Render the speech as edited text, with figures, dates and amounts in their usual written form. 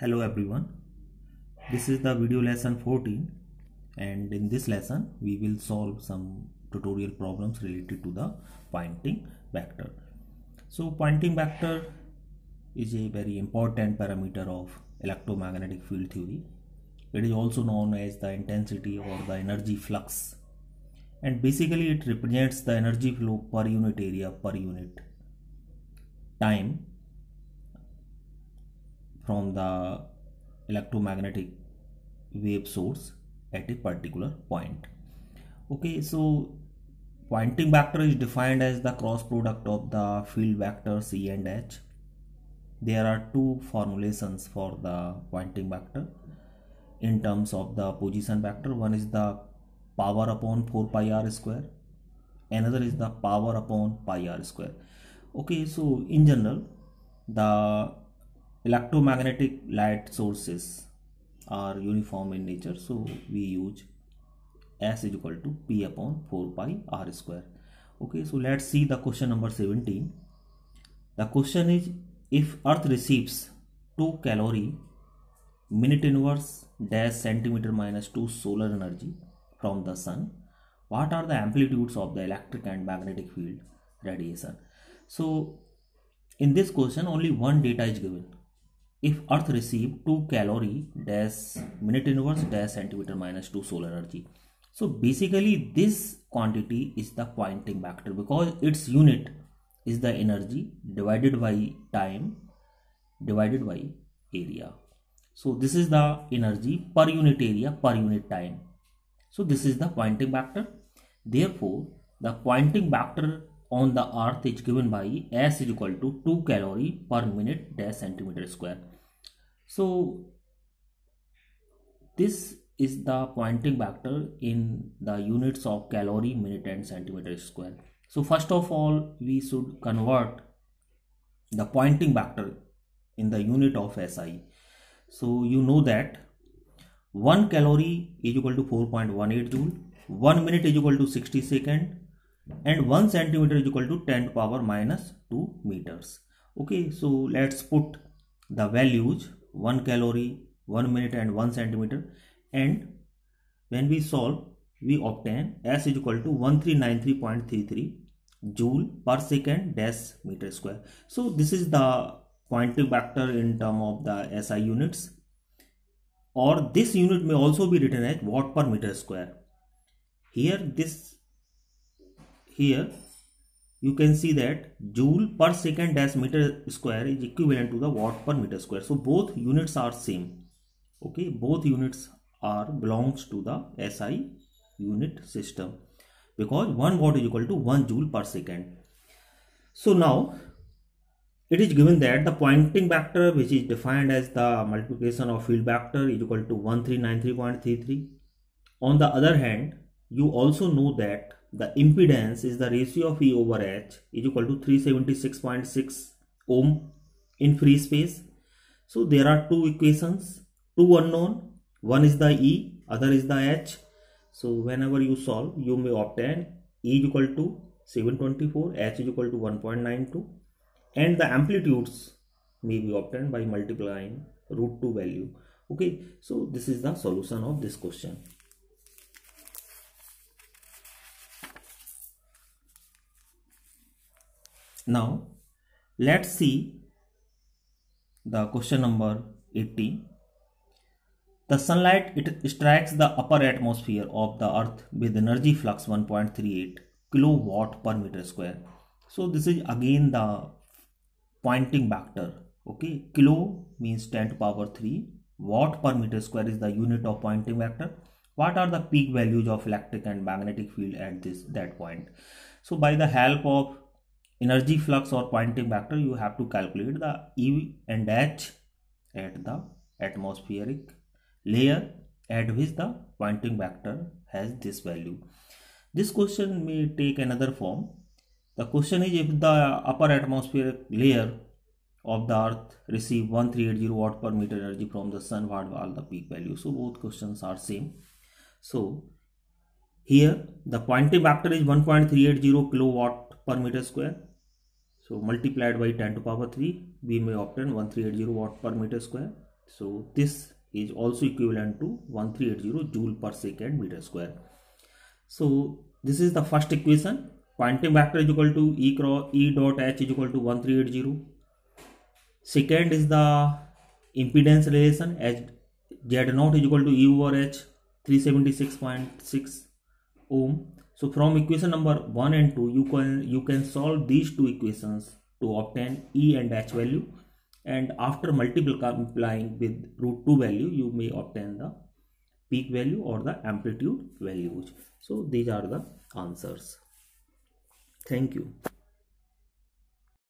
Hello everyone, this is the video lesson 14 and in this lesson we will solve some tutorial problems related to the Poynting vector. So Poynting vector is a very important parameter of electromagnetic field theory. It is also known as the intensity or the energy flux, and basically it represents the energy flow per unit area per unit time from the electromagnetic wave source at a particular point. Okay, so Poynting vector is defined as the cross product of the field vectors E and H. There are two formulations for the Poynting vector in terms of the position vector. One is the power upon 4 pi r square, another is the power upon pi r square. Okay, so in general the electromagnetic light sources are uniform in nature, so we use S is equal to P upon 4 pi r square. Okay, so let's see the question number 17. The question is, if Earth receives 2 calorie minute inverse dash centimeter minus 2 solar energy from the sun, what are the amplitudes of the electric and magnetic field radiation? So in this question only one data is given. If Earth receive 2 calorie dash minute inverse dash centimeter minus 2 solar energy. So basically this quantity is the Poynting vector because its unit is the energy divided by time divided by area. So this is the energy per unit area per unit time. So this is the Poynting vector. Therefore the Poynting vector on the Earth is given by S is equal to 2 calorie per minute dash centimeter square. So this is the Poynting vector in the units of calorie, minute and centimeter square. So first of all we should convert the Poynting vector in the unit of SI. So you know that 1 calorie is equal to 4.18 joule, 1 minute is equal to 60 seconds, and 1 centimeter is equal to 10 to power minus 2 meters. Okay, so let's put the values 1 calorie, 1 minute and 1 centimeter, and when we solve we obtain S is equal to 1393.33 joule per second dash meter square. So this is the Poynting vector in terms of the SI units, or this unit may also be written as watt per meter square. Here you can see that joule per second dash meter square is equivalent to the watt per meter square. So both units are same. Okay, both units are belongs to the SI unit system because 1 watt is equal to 1 joule per second. So now it is given that the Poynting vector, which is defined as the multiplication of field vector, is equal to 1393.33. On the other hand, you also know that the impedance is the ratio of E over H is equal to 376.6 ohm in free space. So there are two equations, two unknown, one is the E, other is the H. So whenever you solve, you may obtain E is equal to 724, H is equal to 1.92, and the amplitudes may be obtained by multiplying root 2 value. Okay, so this is the solution of this question. Now let's see the question number 18. The sunlight, it strikes the upper atmosphere of the Earth with energy flux 1.38 kilowatt per meter square. So this is again the Poynting vector. Okay, kilo means 10 to power 3, watt per meter square is the unit of Poynting vector. What are the peak values of electric and magnetic field at that point? So by the help of energy flux or Poynting vector, you have to calculate the E and H at the atmospheric layer at which the Poynting vector has this value. This question may take another form. The question is, if the upper atmospheric layer of the Earth receive 1380 watt per meter energy from the sun, what are the peak values? So both questions are same. So here the Poynting vector is 1.380 kilowatt per meter square. So multiplied by 10 to power 3, we may obtain 1380 watt per meter square. So this is also equivalent to 1380 joule per second meter square. So this is the first equation. Pointing vector is equal to E dot H is equal to 1380. Second is the impedance relation, as Z0 is equal to E over H, 376.6 ohm. So from equation number 1 and 2, you can solve these two equations to obtain E and H value, and after multiplying with root 2 value, you may obtain the peak value or the amplitude values. So these are the answers. Thank you.